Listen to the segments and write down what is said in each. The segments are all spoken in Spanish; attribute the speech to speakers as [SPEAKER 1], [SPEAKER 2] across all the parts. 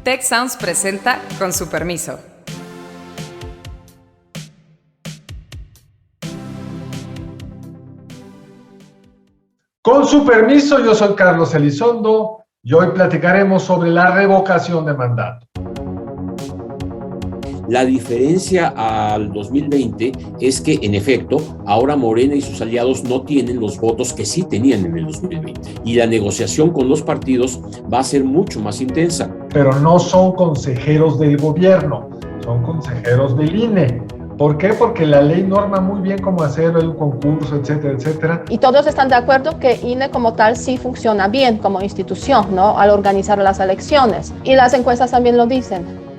[SPEAKER 1] Tech Sounds presenta Con su permiso.
[SPEAKER 2] Con su permiso, yo soy Carlos Elizondo y hoy platicaremos sobre la revocación de mandato.
[SPEAKER 3] La diferencia al 2020 es que, en efecto, ahora Morena y sus aliados no tienen los votos que sí tenían en el 2020. Y la negociación con los partidos va a ser mucho más intensa.
[SPEAKER 2] Pero no son consejeros del gobierno, son consejeros del INE. ¿Por qué? Porque la ley norma muy bien cómo hacer el concurso, etcétera, etcétera.
[SPEAKER 4] Y todos están de acuerdo que INE como tal sí funciona bien como institución, ¿no? Al organizar las elecciones. Y las encuestas también lo dicen.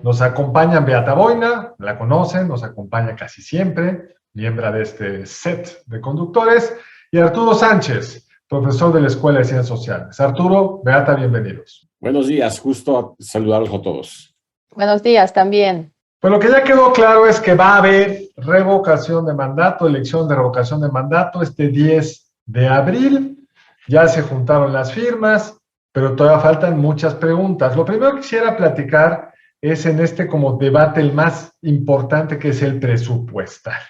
[SPEAKER 2] Nos acompaña Beata Boina, la conocen, nos acompaña casi siempre, miembro de este set de conductores, y Arturo Sánchez, profesor de la Escuela de Ciencias Sociales. Arturo, Beata, bienvenidos.
[SPEAKER 3] Buenos días, justo saludarlos a todos.
[SPEAKER 4] Buenos días también.
[SPEAKER 2] Pues lo que ya quedó claro es que va a haber revocación de mandato, elección de revocación de mandato este 10 de abril. Ya se juntaron las firmas, pero todavía faltan muchas preguntas. Lo primero que quisiera platicar es en este como debate el más importante, que es el presupuestal.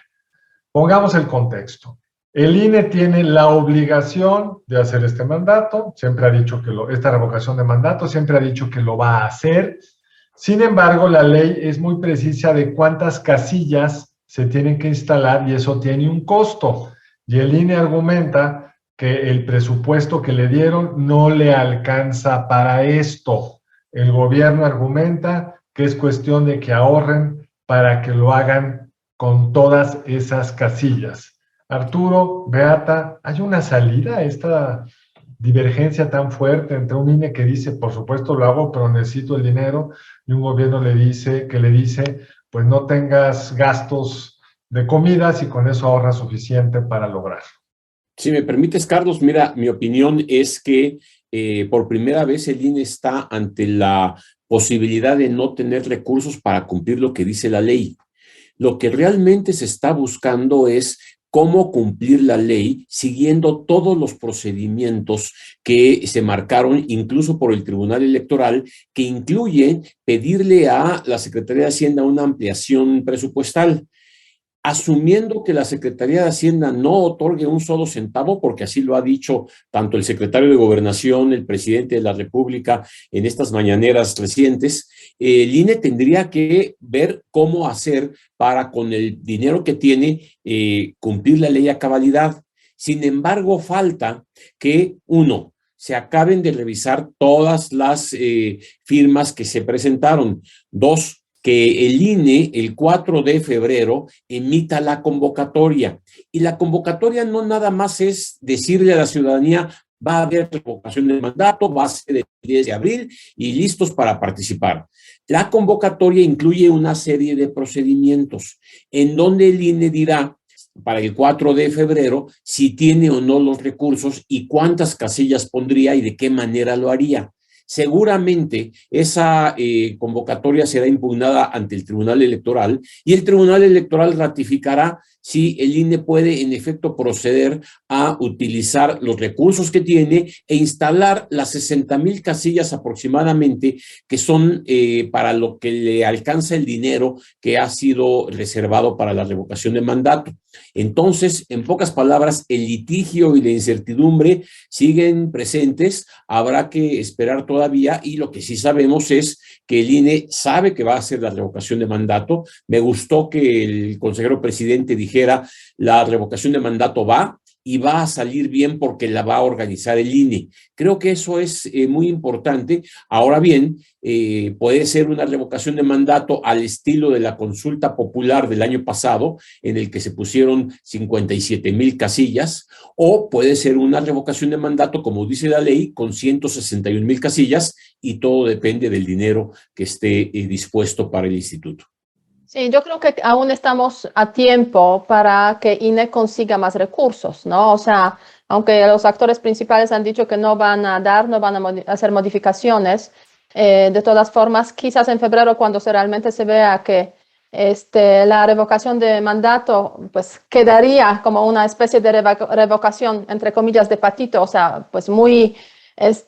[SPEAKER 2] Pongamos el contexto. El INE tiene la obligación de hacer este mandato, siempre ha dicho que esta revocación de mandato, siempre ha dicho que lo va a hacer. Sin embargo, la ley es muy precisa de cuántas casillas se tienen que instalar y eso tiene un costo. Y el INE argumenta que el presupuesto que le dieron no le alcanza para esto. El gobierno argumenta que es cuestión de que ahorren para que lo hagan con todas esas casillas. Arturo, Beata, ¿hay una salida a esta divergencia tan fuerte entre un INE que dice, por supuesto lo hago, pero necesito el dinero, y un gobierno que le dice, pues no tengas gastos de comidas y con eso ahorras suficiente para lograrlo?
[SPEAKER 3] Si me permites, Carlos, mira, mi opinión es que por primera vez el INE está ante la posibilidad de no tener recursos para cumplir lo que dice la ley. Lo que realmente se está buscando es cómo cumplir la ley siguiendo todos los procedimientos que se marcaron incluso por el Tribunal Electoral, que incluyen pedirle a la Secretaría de Hacienda una ampliación presupuestal, asumiendo que la Secretaría de Hacienda no otorgue un solo centavo, porque así lo ha dicho tanto el secretario de Gobernación, el presidente de la República en estas mañaneras recientes. El INE tendría que ver cómo hacer para, con el dinero que tiene, cumplir la ley a cabalidad. Sin embargo, falta que, uno, se acaben de revisar todas las firmas que se presentaron. Dos, que el INE el 4 de febrero emita la convocatoria. Y la convocatoria no nada más es decirle a la ciudadanía, va a haber revocación del mandato, va a ser el 10 de abril y listos para participar. La convocatoria incluye una serie de procedimientos en donde el INE dirá para el 4 de febrero si tiene o no los recursos y cuántas casillas pondría y de qué manera lo haría. Seguramente esa convocatoria será impugnada ante el Tribunal Electoral y el Tribunal Electoral ratificará si el INE puede en efecto proceder a utilizar los recursos que tiene e instalar las 60,000 casillas aproximadamente que son para lo que le alcanza el dinero que ha sido reservado para la revocación de mandato. Entonces, en pocas palabras, el litigio y la incertidumbre siguen presentes, habrá que esperar todavía y lo que sí sabemos es que el INE sabe que va a hacer la revocación de mandato. Me gustó que el consejero presidente dijera la revocación de mandato va y va a salir bien porque la va a organizar el INE. Creo que eso es muy importante. Ahora bien, puede ser una revocación de mandato al estilo de la consulta popular del año pasado, en el que se pusieron 57,000 casillas, o puede ser una revocación de mandato, como dice la ley, con 161,000 casillas, y todo depende del dinero que esté dispuesto para el instituto.
[SPEAKER 4] Sí, yo creo que aún estamos a tiempo para que INE consiga más recursos, ¿no? O sea, aunque los actores principales han dicho que no van a hacer modificaciones, de todas formas, quizás en febrero, cuando realmente se vea que la revocación de mandato, pues quedaría como una especie de revocación, entre comillas, de patito, o sea, pues muy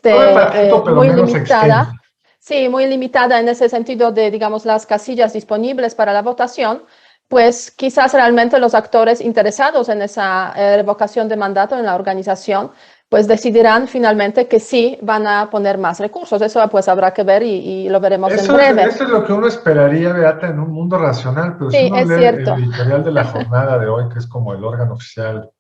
[SPEAKER 2] pero
[SPEAKER 4] muy
[SPEAKER 2] menos
[SPEAKER 4] limitada.
[SPEAKER 2] extensa.
[SPEAKER 4] Sí, muy limitada en ese sentido de, digamos, las casillas disponibles para la votación, pues quizás realmente los actores interesados en esa revocación de mandato en la organización, pues decidirán finalmente que sí van a poner más recursos. Eso pues habrá que ver y lo veremos en breve.
[SPEAKER 2] Eso es lo que uno esperaría, Beata, en un mundo racional, pero si
[SPEAKER 4] Sí,
[SPEAKER 2] uno
[SPEAKER 4] es
[SPEAKER 2] lee el
[SPEAKER 4] cierto.
[SPEAKER 2] editorial de la jornada de hoy, que es como el órgano oficial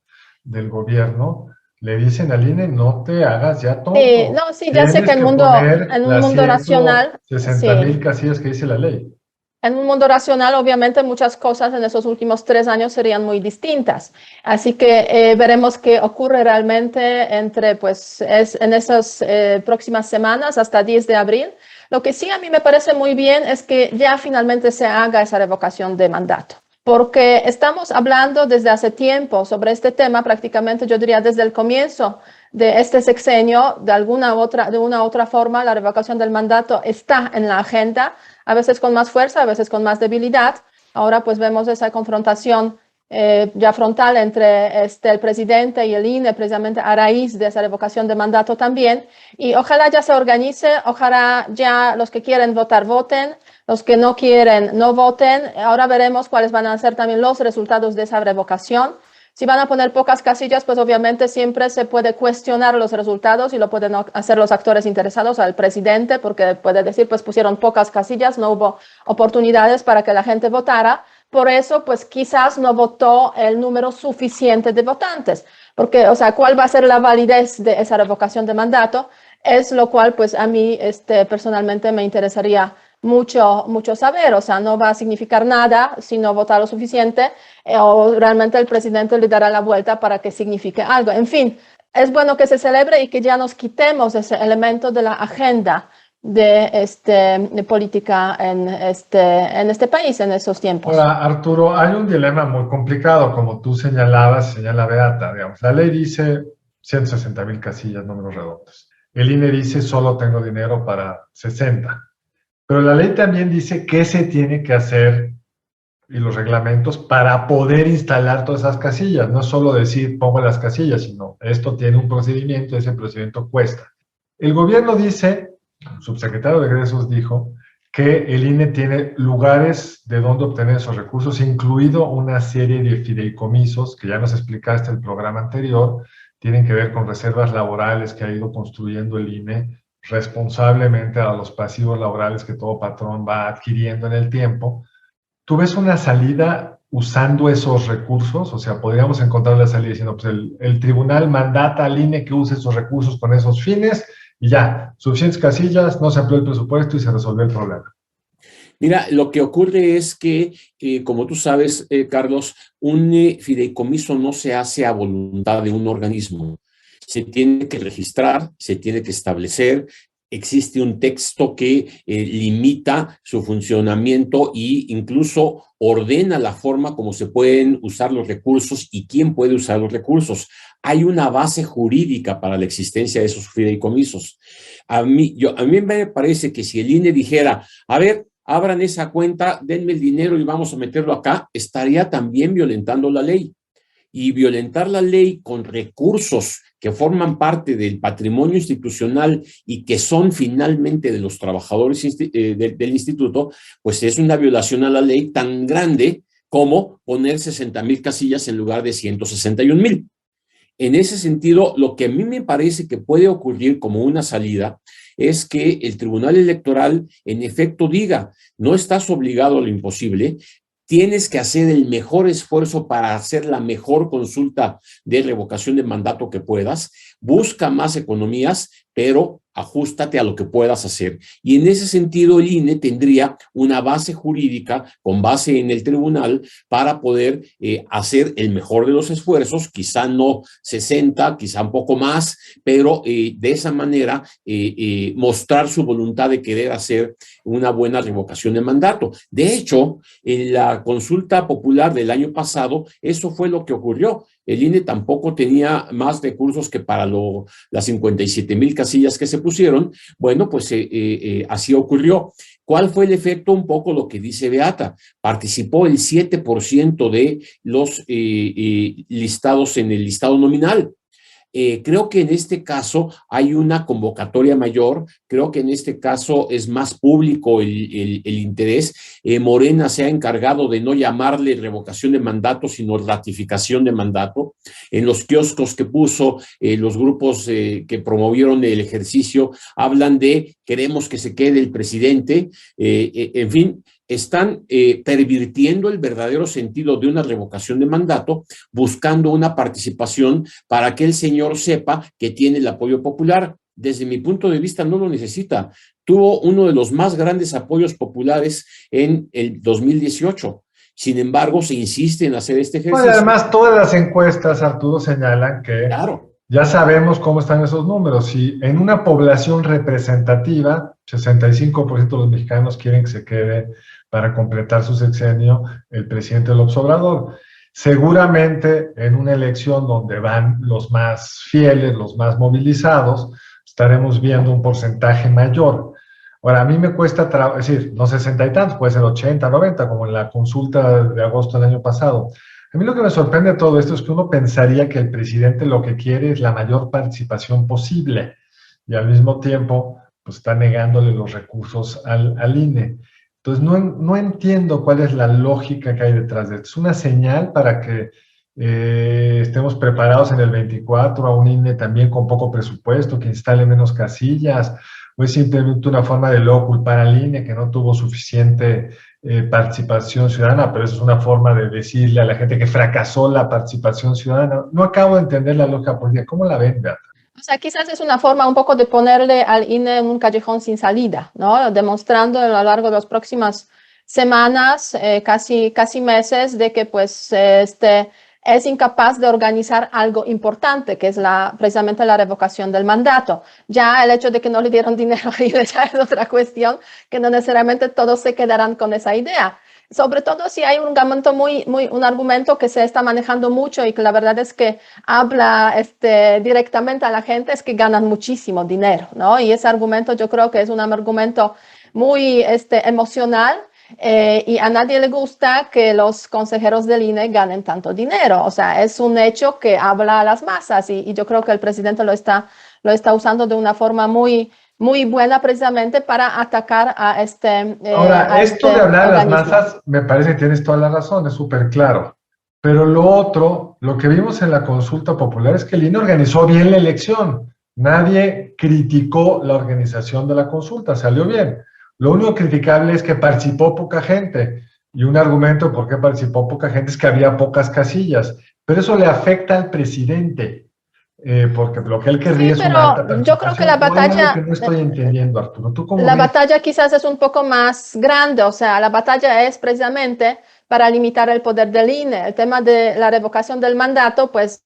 [SPEAKER 2] del gobierno, le dicen al INE, no te hagas ya
[SPEAKER 4] Sí,
[SPEAKER 2] tonto,
[SPEAKER 4] no, sí, ya sé que
[SPEAKER 2] tienes que poner
[SPEAKER 4] en un
[SPEAKER 2] las
[SPEAKER 4] mundo racional,
[SPEAKER 2] 160,000
[SPEAKER 4] sí.
[SPEAKER 2] casillas que dice la ley.
[SPEAKER 4] En un mundo racional, obviamente, muchas cosas en esos últimos 3 años serían muy distintas. Así que veremos qué ocurre realmente en esas próximas semanas hasta 10 de abril. Lo que sí a mí me parece muy bien es que ya finalmente se haga esa revocación de mandato, porque estamos hablando desde hace tiempo sobre este tema, prácticamente yo diría desde el comienzo de este sexenio, de una u otra forma, la revocación del mandato está en la agenda, a veces con más fuerza, a veces con más debilidad. Ahora pues vemos esa confrontación ya frontal entre el presidente y el INE, precisamente a raíz de esa revocación de mandato también. Y ojalá ya se organice, ojalá ya los que quieren votar voten, los que no quieren no voten. Ahora veremos cuáles van a ser también los resultados de esa revocación. Si van a poner pocas casillas, pues obviamente siempre se puede cuestionar los resultados y lo pueden hacer los actores interesados al presidente, porque puede decir, pues pusieron pocas casillas, no hubo oportunidades para que la gente votara. Por eso, pues quizás no votó el número suficiente de votantes, porque, o sea, ¿cuál va a ser la validez de esa revocación de mandato? Es lo cual, pues a mí personalmente me interesaría mucho saber, o sea, no va a significar nada si no vota lo suficiente o realmente el presidente le dará la vuelta para que signifique algo. En fin, es bueno que se celebre y que ya nos quitemos ese elemento de la agenda de política en este país en esos tiempos.
[SPEAKER 2] Ahora, Arturo, hay un dilema muy complicado, como tú señalabas, señala Beata, digamos, la ley dice 160,000 casillas, números redondos. El INE dice solo tengo dinero para 60. Pero la ley también dice qué se tiene que hacer y los reglamentos para poder instalar todas esas casillas. No es solo decir pongo las casillas, sino esto tiene un procedimiento, ese procedimiento cuesta. El gobierno dice, el subsecretario de Egresos dijo, que el INE tiene lugares de donde obtener esos recursos, incluido una serie de fideicomisos, que ya nos explicaste el programa anterior, tienen que ver con reservas laborales que ha ido construyendo el INE responsablemente a los pasivos laborales que todo patrón va adquiriendo en el tiempo. ¿Tú ves una salida usando esos recursos? O sea, podríamos encontrar la salida diciendo, pues el tribunal mandata al INE que use esos recursos con esos fines y ya, suficientes casillas, no se amplió el presupuesto y se resolvió el problema.
[SPEAKER 3] Mira, lo que ocurre es que, como tú sabes, Carlos, un fideicomiso no se hace a voluntad de un organismo. Se tiene que registrar, se tiene que establecer, existe un texto que limita su funcionamiento e incluso ordena la forma como se pueden usar los recursos y quién puede usar los recursos. Hay una base jurídica para la existencia de esos fideicomisos. A mí me parece que si el INE dijera, a ver, abran esa cuenta, denme el dinero y vamos a meterlo acá, estaría también violentando la ley. Y violentar la ley con recursos que forman parte del patrimonio institucional y que son finalmente de los trabajadores del instituto, pues es una violación a la ley tan grande como poner 60,000 casillas en lugar de 161,000. En ese sentido, lo que a mí me parece que puede ocurrir como una salida es que el Tribunal Electoral en efecto diga, no estás obligado a lo imposible, tienes que hacer el mejor esfuerzo para hacer la mejor consulta de revocación de mandato que puedas, busca más economías, pero ajustate a lo que puedas hacer. Y en ese sentido, el INE tendría una base jurídica con base en el tribunal para poder hacer el mejor de los esfuerzos, quizá no 60, quizá un poco más, pero de esa manera mostrar su voluntad de querer hacer una buena revocación de mandato. De hecho, en la consulta popular del año pasado, eso fue lo que ocurrió. El INE tampoco tenía más recursos que para las 57,000 casillas que se pusieron. Bueno, pues así ocurrió. ¿Cuál fue el efecto? Un poco lo que dice Beata. Participó el 7% de los listados en el listado nominal. Creo que en este caso hay una convocatoria mayor, creo que en este caso es más público el interés. Morena se ha encargado de no llamarle revocación de mandato, sino ratificación de mandato. En los kioscos que puso, los grupos que promovieron el ejercicio hablan de queremos que se quede el presidente, en fin, están pervirtiendo el verdadero sentido de una revocación de mandato, buscando una participación para que el señor sepa que tiene el apoyo popular. Desde mi punto de vista no lo necesita. Tuvo uno de los más grandes apoyos populares en el 2018. Sin embargo, se insiste en hacer este ejercicio.
[SPEAKER 2] Bueno, además, todas las encuestas, Arturo, señalan que
[SPEAKER 3] claro,
[SPEAKER 2] ya sabemos cómo están esos números. Si en una población representativa, 65% de los mexicanos quieren que se quede para completar su sexenio el presidente López Obrador. Seguramente en una elección donde van los más fieles, los más movilizados, estaremos viendo un porcentaje mayor. Ahora, a mí me cuesta, es decir, no 60 y tantos, puede ser 80, 90, como en la consulta de agosto del año pasado. A mí lo que me sorprende de todo esto es que uno pensaría que el presidente lo que quiere es la mayor participación posible y al mismo tiempo pues, está negándole los recursos al INE. Entonces, no entiendo cuál es la lógica que hay detrás de esto. ¿Es una señal para que estemos preparados en el 24 a un INE también con poco presupuesto, que instale menos casillas? ¿O es simplemente una forma de luego culpar al INE que no tuvo suficiente participación ciudadana? Pero eso es una forma de decirle a la gente que fracasó la participación ciudadana. No acabo de entender la lógica política. ¿Cómo la ven, Beata?
[SPEAKER 4] O sea, quizás es una forma un poco de ponerle al INE en un callejón sin salida, ¿no? Demostrando a lo largo de las próximas semanas, casi meses, de que pues es incapaz de organizar algo importante, que es precisamente la revocación del mandato. Ya el hecho de que no le dieron dinero a INE ya es otra cuestión, que no necesariamente todos se quedarán con esa idea. Sobre todo si hay un argumento que se está manejando mucho y que la verdad es que habla directamente a la gente, es que ganan muchísimo dinero, ¿no? Y ese argumento yo creo que es un argumento muy emocional, y a nadie le gusta que los consejeros del INE ganen tanto dinero. O sea, es un hecho que habla a las masas y yo creo que el presidente lo está usando de una forma muy buena precisamente para atacar a
[SPEAKER 2] Ahora, esto de hablar a las masas, me parece que tienes toda la razón, es súper claro. Pero lo otro, lo que vimos en la consulta popular es que el INE organizó bien la elección. Nadie criticó la organización de la consulta, salió bien. Lo único criticable es que participó poca gente. Y un argumento de por qué participó poca gente es que había pocas casillas. Pero eso le afecta al presidente. Porque lo que él querría es una alta participación.
[SPEAKER 4] Yo creo que la batalla...
[SPEAKER 2] que no estoy entendiendo, Arturo. ¿Tú cómo
[SPEAKER 4] la
[SPEAKER 2] ves?
[SPEAKER 4] batalla quizás es un poco más grande, o sea, la batalla es precisamente para limitar el poder del INE. El tema de la revocación del mandato, pues,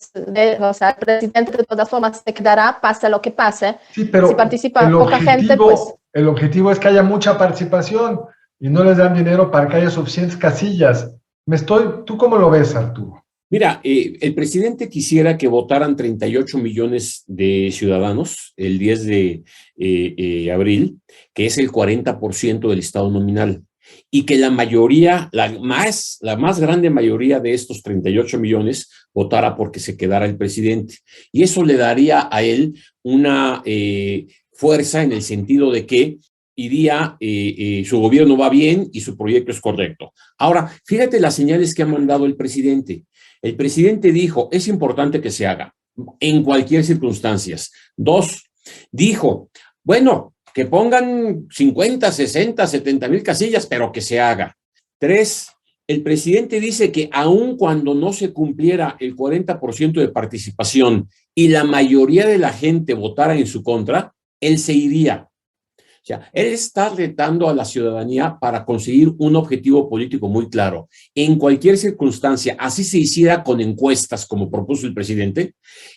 [SPEAKER 4] o sea, el presidente de todas formas se quedará, pase lo que pase.
[SPEAKER 2] Sí, pero
[SPEAKER 4] si participa poca gente, pues...
[SPEAKER 2] El objetivo es que haya mucha participación y no les dan dinero para que haya suficientes casillas. ¿Tú cómo lo ves, Arturo?
[SPEAKER 3] Mira, el presidente quisiera que votaran 38 millones de ciudadanos el 10 de abril, que es el 40% del estado nominal, y que la mayoría, la más grande mayoría de estos 38 millones votara porque se quedara el presidente. Y eso le daría a él una fuerza en el sentido de que iría, su gobierno va bien y su proyecto es correcto. Ahora, fíjate las señales que ha mandado el presidente. El presidente dijo, es importante que se haga en cualquier circunstancia. 2, dijo, bueno, que pongan 50, 60, 70 mil casillas, pero que se haga. 3, el presidente dice que aun cuando no se cumpliera el 40% de participación y la mayoría de la gente votara en su contra, él se iría. O sea, él está retando a la ciudadanía para conseguir un objetivo político muy claro. En cualquier circunstancia, así se hiciera con encuestas como propuso el presidente,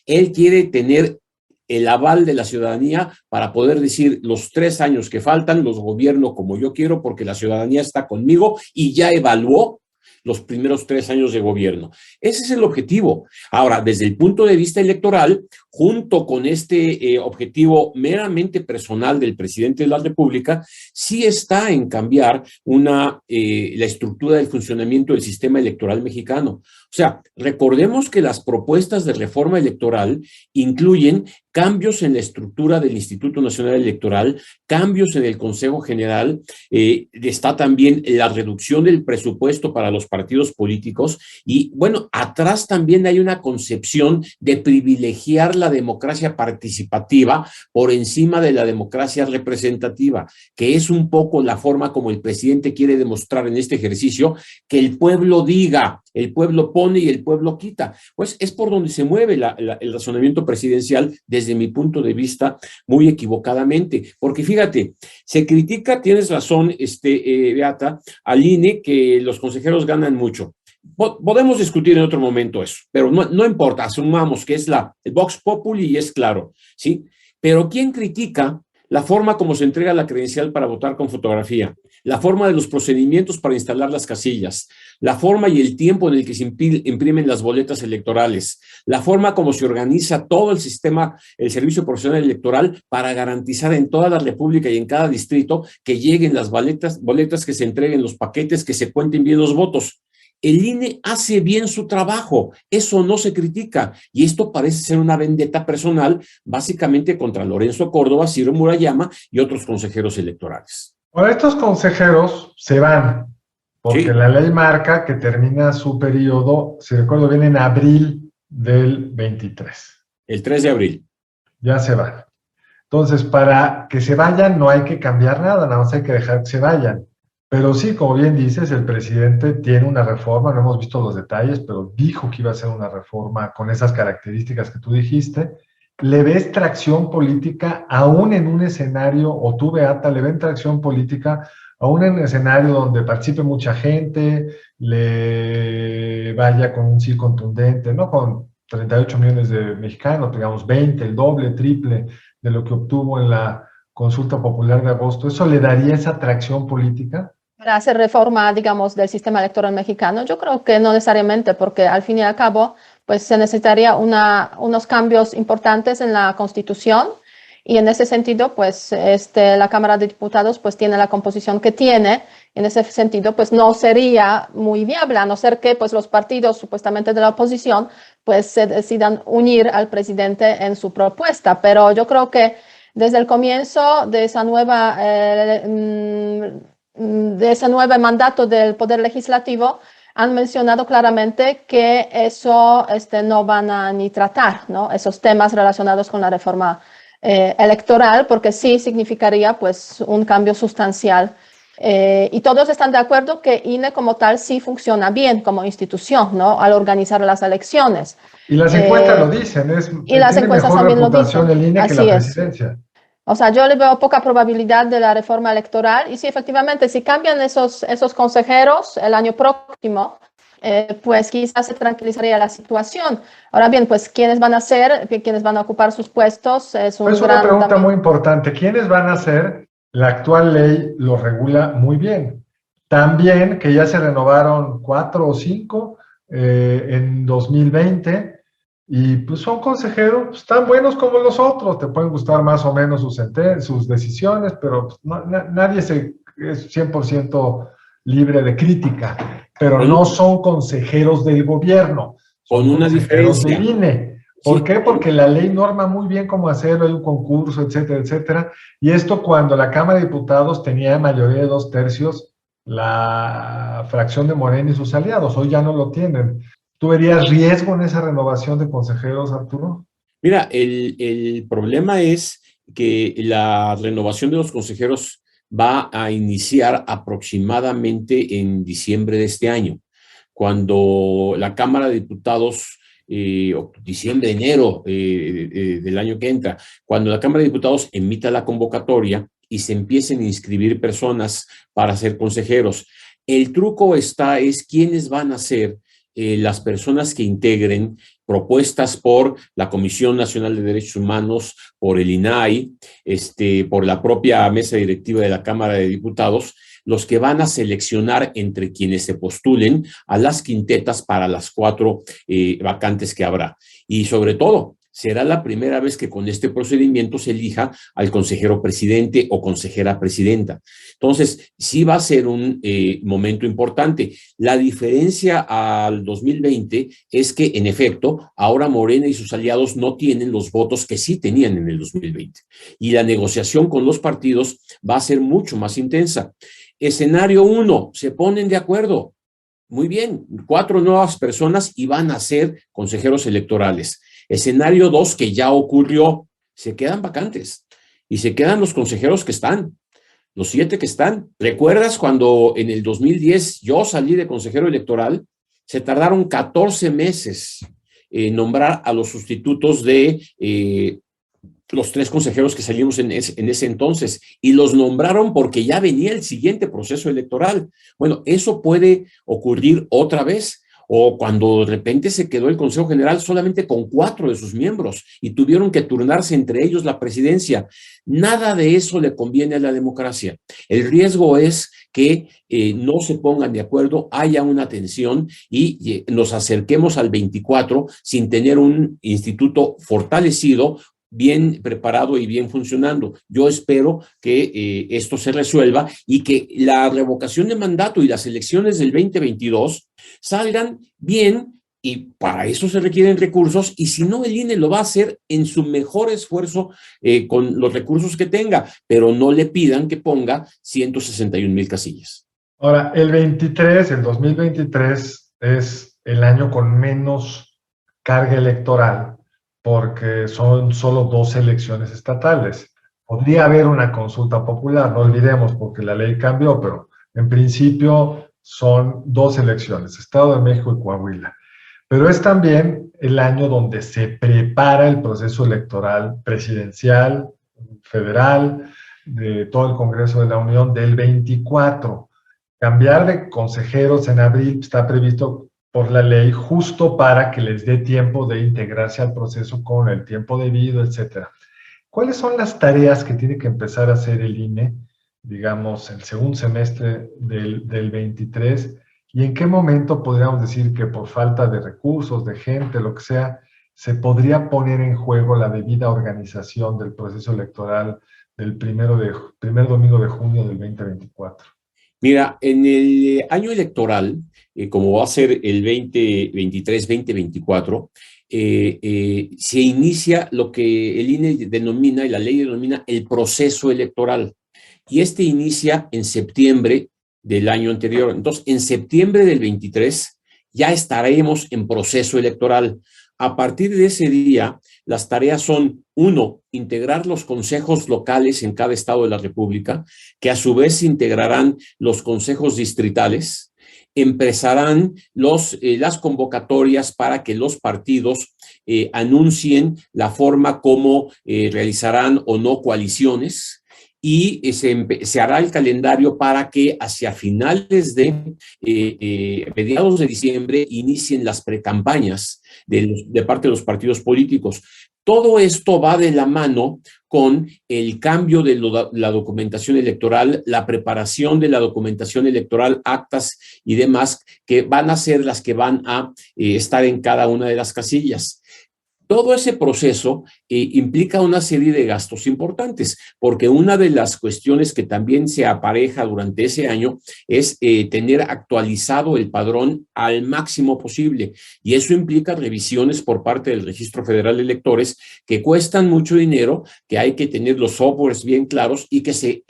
[SPEAKER 3] él quiere tener el aval de la ciudadanía para poder decir los 3 años que faltan los gobierno como yo quiero porque la ciudadanía está conmigo y ya evaluó los primeros 3 años de gobierno. Ese es el objetivo. Ahora, desde el punto de vista electoral, junto con este objetivo meramente personal del presidente de la República, sí está en cambiar la estructura del funcionamiento del sistema electoral mexicano. O sea, recordemos que las propuestas de reforma electoral incluyen cambios en la estructura del Instituto Nacional Electoral, cambios en el Consejo General, está también la reducción del presupuesto para los partidos políticos y, bueno, atrás también hay una concepción de privilegiar la democracia participativa por encima de la democracia representativa, que es un poco la forma como el presidente quiere demostrar en este ejercicio que el pueblo diga, el pueblo pone y el pueblo quita. Pues es por donde se mueve el razonamiento presidencial desde mi punto de vista muy equivocadamente, porque fíjate, se critica, tienes razón, Beata, al INE que los consejeros ganan mucho. Podemos discutir en otro momento eso, pero no importa, asumamos que es el Vox Populi y es claro, ¿sí? Pero ¿quién critica la forma como se entrega la credencial para votar con fotografía, la forma de los procedimientos para instalar las casillas, la forma y el tiempo en el que se imprimen las boletas electorales, la forma como se organiza todo el sistema, el servicio profesional electoral para garantizar en toda la República y en cada distrito que lleguen las boletas que se entreguen, los paquetes, que se cuenten bien los votos? El INE hace bien su trabajo, eso no se critica, y esto parece ser una vendetta personal, básicamente contra Lorenzo Córdoba, Ciro Murayama y otros consejeros electorales.
[SPEAKER 2] Ahora, estos consejeros se van, porque
[SPEAKER 3] Sí.
[SPEAKER 2] la ley marca que termina su periodo, si recuerdo bien, en abril del 23.
[SPEAKER 3] El 3 de abril.
[SPEAKER 2] Ya se van. Entonces, para que se vayan no hay que cambiar nada, nada más hay que dejar que se vayan. Pero sí, como bien dices, el presidente tiene una reforma, no hemos visto los detalles, pero dijo que iba a ser una reforma con esas características que tú dijiste. ¿Le ves tracción política aún en un escenario, o tú, Beata, le ven tracción política aún en un escenario donde participe mucha gente, le vaya con un sí contundente, no con 38 millones de mexicanos, digamos 20, el doble, el triple de lo que obtuvo en la consulta popular de agosto? ¿Eso le daría esa tracción política?
[SPEAKER 4] Para hacer reforma, digamos, del sistema electoral mexicano, yo creo que no necesariamente, porque al fin y al cabo, pues se necesitaría unos cambios importantes en la Constitución, y en ese sentido, pues la Cámara de Diputados pues tiene la composición que tiene. En ese sentido, pues no sería muy viable, a no ser que pues los partidos supuestamente de la oposición pues se decidan unir al presidente en su propuesta. Pero yo creo que desde el comienzo de ese nuevo mandato del Poder Legislativo, han mencionado claramente que eso no van a ni tratar, ¿no? Esos temas relacionados con la reforma electoral, porque sí significaría pues un cambio sustancial. Y todos están de acuerdo que INE como tal sí funciona bien como institución, ¿no? Al organizar las elecciones.
[SPEAKER 2] Y las encuestas lo dicen,
[SPEAKER 4] y las
[SPEAKER 2] tiene
[SPEAKER 4] encuestas
[SPEAKER 2] mejor
[SPEAKER 4] también lo
[SPEAKER 2] reputación
[SPEAKER 4] dicen.
[SPEAKER 2] el INE que
[SPEAKER 4] Así
[SPEAKER 2] la
[SPEAKER 4] es.
[SPEAKER 2] presidencia.
[SPEAKER 4] O sea, yo le veo poca probabilidad de la reforma electoral, y sí, efectivamente, si cambian esos consejeros el año próximo, pues quizás se tranquilizaría la situación. Ahora bien, pues ¿quiénes van a ser, quiénes van a ocupar sus puestos? Es
[SPEAKER 2] una pregunta muy importante. ¿Quiénes van a ser? La actual ley lo regula muy bien. También que ya se renovaron 4 o 5 en 2020, y pues son consejeros pues, tan buenos como los otros. Te pueden gustar más o menos sus decisiones, pero pues, nadie es 100% libre de crítica, pero no son consejeros del gobierno, son
[SPEAKER 3] con una
[SPEAKER 2] consejeros
[SPEAKER 3] diferencia.
[SPEAKER 2] del INE. ¿Por qué? Porque la ley norma muy bien cómo hacerlo, hay un concurso, etcétera, etcétera. Y esto cuando la Cámara de Diputados tenía mayoría de 2/3 la fracción de Morena y sus aliados. Hoy ya no lo tienen. ¿Tú verías riesgo en esa renovación de consejeros, Arturo?
[SPEAKER 3] Mira, el problema es que la renovación de los consejeros va a iniciar aproximadamente en diciembre de este año, cuando la Cámara de Diputados, diciembre, enero del año que entra, cuando la Cámara de Diputados emita la convocatoria y se empiecen a inscribir personas para ser consejeros. El truco es quiénes van a ser las personas que integren, propuestas por la Comisión Nacional de Derechos Humanos, por el INAI, por la propia mesa directiva de la Cámara de Diputados, los que van a seleccionar entre quienes se postulen a las quintetas para las 4 vacantes que habrá. Y sobre todo, será la primera vez que con este procedimiento se elija al consejero presidente o consejera presidenta. Entonces, sí va a ser un momento importante. La diferencia al 2020 es que, en efecto, ahora Morena y sus aliados no tienen los votos que sí tenían en el 2020. Y la negociación con los partidos va a ser mucho más intensa. Escenario 1, se ponen de acuerdo. Muy bien, 4 nuevas personas y van a ser consejeros electorales. Escenario 2, que ya ocurrió, se quedan vacantes y se quedan los consejeros que están, los 7 que están. ¿Recuerdas cuando en el 2010 yo salí de consejero electoral? Se tardaron 14 meses en nombrar a los sustitutos de los 3 consejeros que salimos en ese entonces, y los nombraron porque ya venía el siguiente proceso electoral. Bueno, eso puede ocurrir otra vez, o cuando de repente se quedó el Consejo General solamente con 4 de sus miembros y tuvieron que turnarse entre ellos la presidencia. Nada de eso le conviene a la democracia. El riesgo es que no se pongan de acuerdo, haya una tensión y nos acerquemos al 24 sin tener un instituto fortalecido, bien preparado y bien funcionando. Yo espero que esto se resuelva y que la revocación de mandato y las elecciones del 2022 salgan bien, y para eso se requieren recursos, y si no, el INE lo va a hacer en su mejor esfuerzo con los recursos que tenga, pero no le pidan que ponga 161,000 casillas.
[SPEAKER 2] Ahora, el 2023 es el año con menos carga electoral, porque son solo 2 elecciones estatales. Podría haber una consulta popular, no olvidemos, porque la ley cambió, pero en principio son 2 elecciones, Estado de México y Coahuila. Pero es también el año donde se prepara el proceso electoral presidencial, federal, de todo el Congreso de la Unión del 24. Cambiar de consejeros en abril está previsto por la ley justo para que les dé tiempo de integrarse al proceso con el tiempo debido, etcétera. ¿Cuáles son las tareas que tiene que empezar a hacer el INE, digamos, el segundo semestre del 23? ¿Y en qué momento podríamos decir que por falta de recursos, de gente, lo que sea, se podría poner en juego la debida organización del proceso electoral del primer domingo de junio del 2024?
[SPEAKER 3] Mira, en el año electoral, como va a ser el 2023-2024, se inicia lo que el INE denomina y la ley denomina el proceso electoral. Y este inicia en septiembre del año anterior. Entonces, en septiembre del 23 ya estaremos en proceso electoral. A partir de ese día, las tareas son: 1, integrar los consejos locales en cada estado de la República, que a su vez integrarán los consejos distritales. Empezarán las convocatorias para que los partidos anuncien la forma como realizarán o no coaliciones, y se hará el calendario para que hacia finales de mediados de diciembre inicien las precampañas de parte de los partidos políticos. Todo esto va de la mano con el cambio de la documentación electoral, la preparación de la documentación electoral, actas y demás, que van a ser las que van a estar en cada una de las casillas. Todo ese proceso implica una serie de gastos importantes, porque una de las cuestiones que también se apareja durante ese año es tener actualizado el padrón al máximo posible, y eso implica revisiones por parte del Registro Federal de Electores que cuestan mucho dinero, que hay que tener los softwares bien claros y que se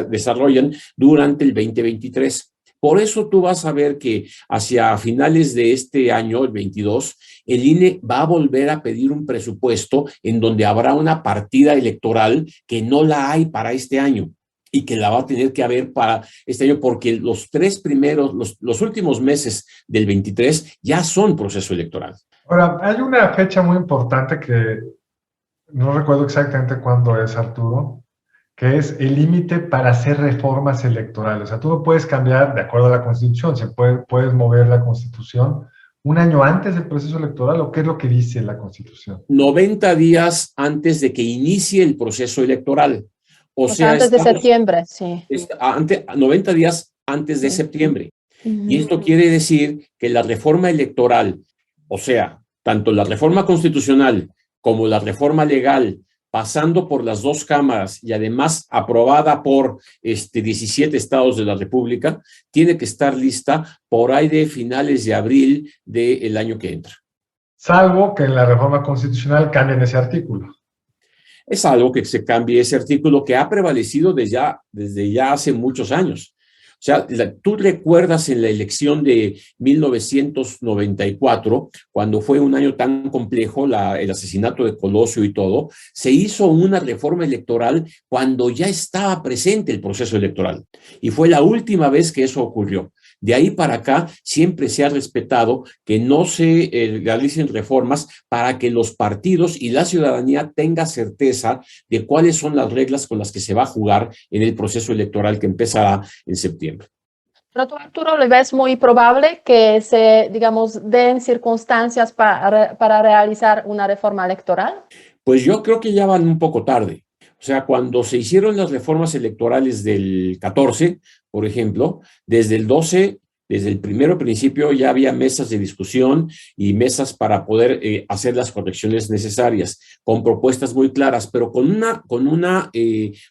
[SPEAKER 3] desarrollan durante el 2023. Por eso tú vas a ver que hacia finales de este año, el 22, el INE va a volver a pedir un presupuesto en donde habrá una partida electoral que no la hay para este año y que la va a tener que haber para este año, porque los últimos meses del 23 ya son proceso electoral.
[SPEAKER 2] Ahora, hay una fecha muy importante que no recuerdo exactamente cuándo es, Arturo, que es el límite para hacer reformas electorales. O sea, tú no puedes cambiar de acuerdo a la Constitución, puedes mover la Constitución un año antes del proceso electoral, ¿o qué es lo que dice la Constitución?
[SPEAKER 3] 90 días antes de que inicie el proceso electoral.
[SPEAKER 4] O sea, antes de septiembre, sí.
[SPEAKER 3] 90 días antes de septiembre. Y esto quiere decir que la reforma electoral, o sea, tanto la reforma constitucional como la reforma legal, pasando por las dos cámaras y además aprobada por 17 estados de la República, tiene que estar lista por ahí de finales de abril del año que entra.
[SPEAKER 2] Salvo que en la reforma constitucional cambien ese artículo.
[SPEAKER 3] Es algo que se cambie ese artículo que ha prevalecido desde ya hace muchos años. O sea, tú recuerdas en la elección de 1994, cuando fue un año tan complejo, el asesinato de Colosio y todo, se hizo una reforma electoral cuando ya estaba presente el proceso electoral. Y fue la última vez que eso ocurrió. De ahí para acá siempre se ha respetado que no se realicen reformas para que los partidos y la ciudadanía tenga certeza de cuáles son las reglas con las que se va a jugar en el proceso electoral que empezará en septiembre.
[SPEAKER 4] Pero tú, Arturo, ¿le ves muy probable que se, digamos, den circunstancias para realizar una reforma electoral?
[SPEAKER 3] Pues yo creo que ya van un poco tarde. O sea, cuando se hicieron las reformas electorales del 14, por ejemplo, desde el 12, desde el primero principio ya había mesas de discusión y mesas para poder hacer las correcciones necesarias, con propuestas muy claras, pero con una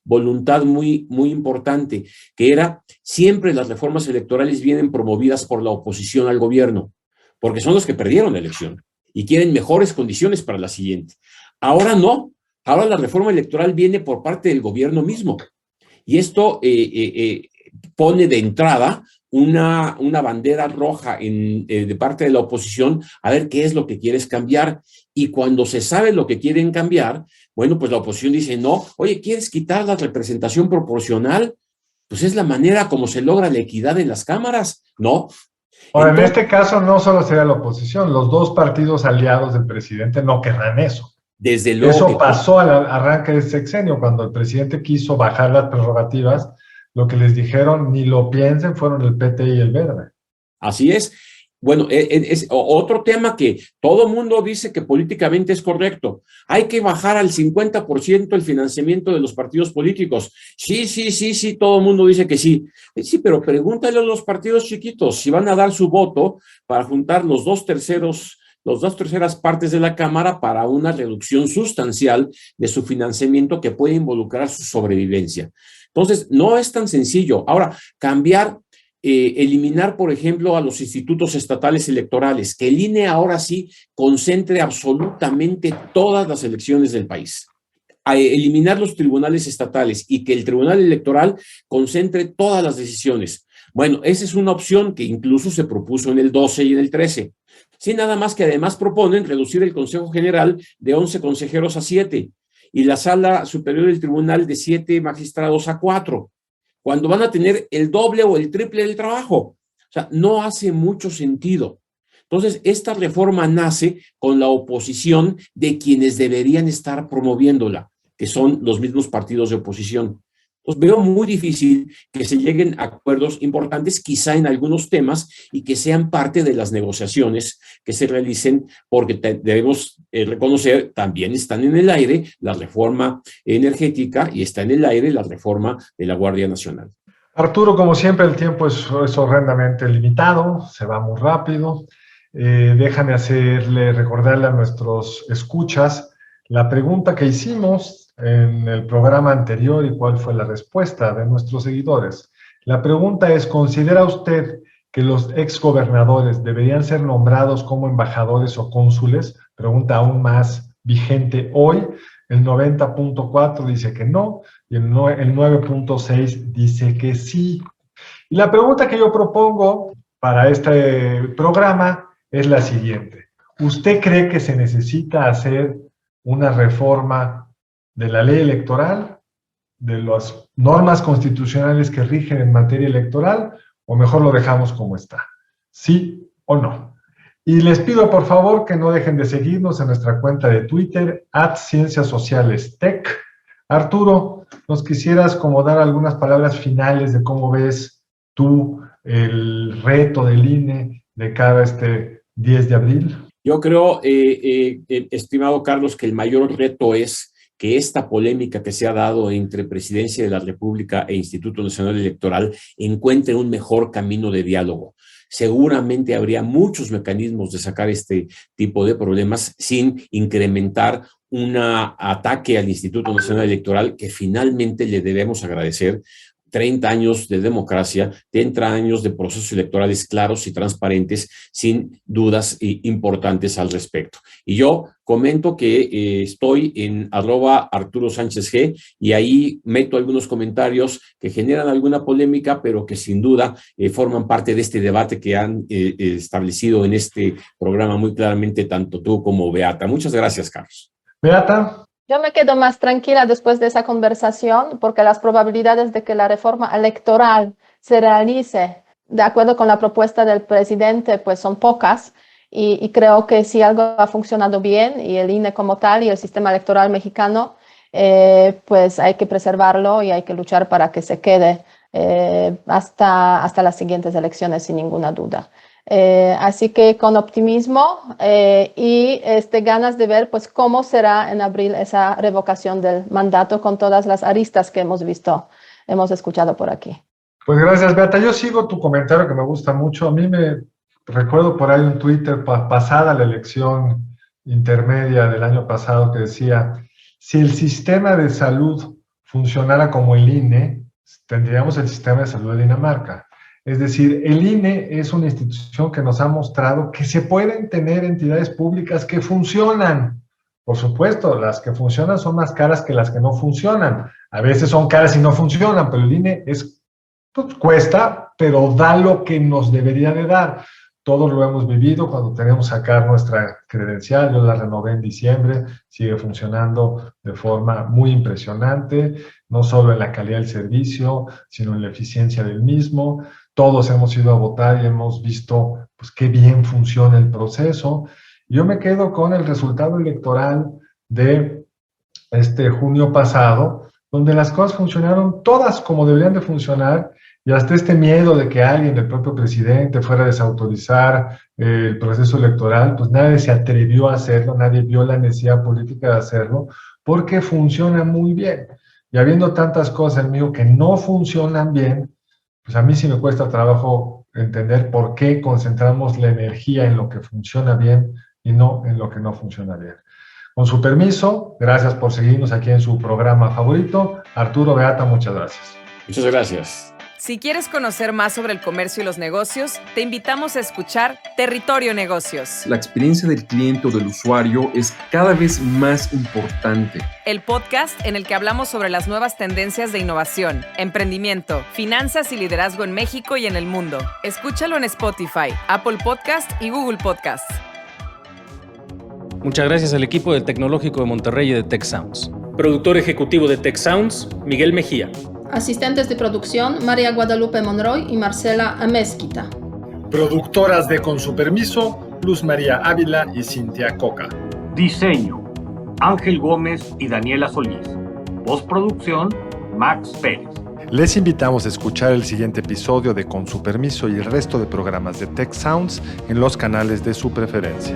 [SPEAKER 3] voluntad muy importante, que era siempre las reformas electorales vienen promovidas por la oposición al gobierno, porque son los que perdieron la elección y quieren mejores condiciones para la siguiente. Ahora no. Ahora la reforma electoral viene por parte del gobierno mismo. Y esto pone de entrada una bandera roja de parte de la oposición a ver qué es lo que quieres cambiar. Y cuando se sabe lo que quieren cambiar, bueno, pues la oposición dice, no, oye, ¿quieres quitar la representación proporcional? Pues es la manera como se logra la equidad en las cámaras, ¿no?
[SPEAKER 2] Ahora, en este caso no solo sería la oposición, los dos partidos aliados del presidente no querrán eso.
[SPEAKER 3] Desde luego
[SPEAKER 2] eso pasó al arranque del sexenio, cuando el presidente quiso bajar las prerrogativas, lo que les dijeron, ni lo piensen, fueron el PT y el Verde.
[SPEAKER 3] Así es. Bueno, es otro tema que todo mundo dice que políticamente es correcto. Hay que bajar al 50% el financiamiento de los partidos políticos. Sí, todo el mundo dice que sí. Sí, pero pregúntale a los partidos chiquitos si van a dar su voto para juntar las dos terceras partes de la Cámara para una reducción sustancial de su financiamiento que puede involucrar su sobrevivencia. Entonces, no es tan sencillo. Ahora, eliminar, por ejemplo, a los institutos estatales electorales, que el INE ahora sí concentre absolutamente todas las elecciones del país. A eliminar los tribunales estatales y que el Tribunal Electoral concentre todas las decisiones. Bueno, esa es una opción que incluso se propuso en el 12 y en el 13. Sí, nada más que además proponen reducir el Consejo General de 11 consejeros a 7 y la Sala Superior del Tribunal de 7 magistrados a 4, cuando van a tener el doble o el triple del trabajo. O sea, no hace mucho sentido. Entonces, esta reforma nace con la oposición de quienes deberían estar promoviéndola, que son los mismos partidos de oposición. Entonces, veo muy difícil que se lleguen a acuerdos importantes, quizá en algunos temas, y que sean parte de las negociaciones que se realicen, porque debemos reconocer, también están en el aire la reforma energética y está en el aire la reforma de la Guardia Nacional.
[SPEAKER 2] Arturo, como siempre, el tiempo es horrendamente limitado, se va muy rápido. Déjame recordarle a nuestros escuchas la pregunta que hicimos en el programa anterior y cuál fue la respuesta de nuestros seguidores. La pregunta es, ¿considera usted que los exgobernadores deberían ser nombrados como embajadores o cónsules? Pregunta aún más vigente hoy. El 90.4 dice que no y el 9.6 dice que sí. Y la pregunta que yo propongo para este programa es la siguiente. ¿Usted cree que se necesita hacer una reforma de la ley electoral, de las normas constitucionales que rigen en materia electoral, o mejor lo dejamos como está? ¿Sí o no? Y les pido por favor que no dejen de seguirnos en nuestra cuenta de Twitter, @cienciasocialestech. Arturo, ¿nos quisieras como dar algunas palabras finales de cómo ves tú el reto del INE de cara a este 10 de abril?
[SPEAKER 3] Yo creo, estimado Carlos, que el mayor reto es que esta polémica que se ha dado entre Presidencia de la República e Instituto Nacional Electoral encuentre un mejor camino de diálogo. Seguramente habría muchos mecanismos de sacar este tipo de problemas sin incrementar un ataque al Instituto Nacional Electoral, que finalmente le debemos agradecer 30 años de democracia, 30 años de procesos electorales claros y transparentes, sin dudas importantes al respecto. Y yo comento que estoy en @ArturoSánchezG y ahí meto algunos comentarios que generan alguna polémica, pero que sin duda forman parte de este debate que han establecido en este programa muy claramente tanto tú como Beata. Muchas gracias, Carlos.
[SPEAKER 2] Beata.
[SPEAKER 4] Yo me quedo más tranquila después de esa conversación porque las probabilidades de que la reforma electoral se realice de acuerdo con la propuesta del presidente pues son pocas y creo que si algo ha funcionado bien y el INE como tal y el sistema electoral mexicano pues hay que preservarlo y hay que luchar para que se quede hasta las siguientes elecciones sin ninguna duda. Así que con optimismo y ganas de ver pues cómo será en abril esa revocación del mandato con todas las aristas que hemos escuchado por aquí.
[SPEAKER 2] Pues gracias, Beata. Yo sigo tu comentario que me gusta mucho. A mí me recuerdo por ahí un Twitter pasada la elección intermedia del año pasado que decía, si el sistema de salud funcionara como el INE, tendríamos el sistema de salud de Dinamarca. Es decir, el INE es una institución que nos ha mostrado que se pueden tener entidades públicas que funcionan. Por supuesto, las que funcionan son más caras que las que no funcionan. A veces son caras y no funcionan, pero el INE cuesta, pero da lo que nos debería de dar. Todos lo hemos vivido cuando tenemos que sacar nuestra credencial. Yo la renové en diciembre, sigue funcionando de forma muy impresionante, no solo en la calidad del servicio, sino en la eficiencia del mismo. Todos hemos ido a votar y hemos visto pues, qué bien funciona el proceso. Yo me quedo con el resultado electoral de junio pasado, donde las cosas funcionaron todas como deberían de funcionar, y hasta este miedo de que alguien, el propio presidente, fuera a desautorizar el proceso electoral, pues nadie se atrevió a hacerlo, nadie vio la necesidad política de hacerlo, porque funciona muy bien. Y habiendo tantas cosas en mí que no funcionan bien, pues a mí sí me cuesta trabajo entender por qué concentramos la energía en lo que funciona bien y no en lo que no funciona bien. Con su permiso, gracias por seguirnos aquí en su programa favorito. Arturo, Beata, muchas gracias.
[SPEAKER 3] Muchas gracias.
[SPEAKER 1] Si quieres conocer más sobre el comercio y los negocios, te invitamos a escuchar Territorio Negocios.
[SPEAKER 5] La experiencia del cliente o del usuario es cada vez más importante.
[SPEAKER 1] El podcast en el que hablamos sobre las nuevas tendencias de innovación, emprendimiento, finanzas y liderazgo en México y en el mundo. Escúchalo en Spotify, Apple Podcast y Google Podcast.
[SPEAKER 6] Muchas gracias al equipo del Tecnológico de Monterrey y de Tech Sounds. Productor ejecutivo de Tech Sounds, Miguel Mejía.
[SPEAKER 4] Asistentes de producción, María Guadalupe Monroy y Marcela Amezquita.
[SPEAKER 2] Productoras de Con su permiso, Luz María Ávila y Cintia Coca.
[SPEAKER 7] Diseño, Ángel Gómez y Daniela Solís. Postproducción, Max Pérez.
[SPEAKER 2] Les invitamos a escuchar el siguiente episodio de Con su permiso y el resto de programas de Tech Sounds en los canales de su preferencia.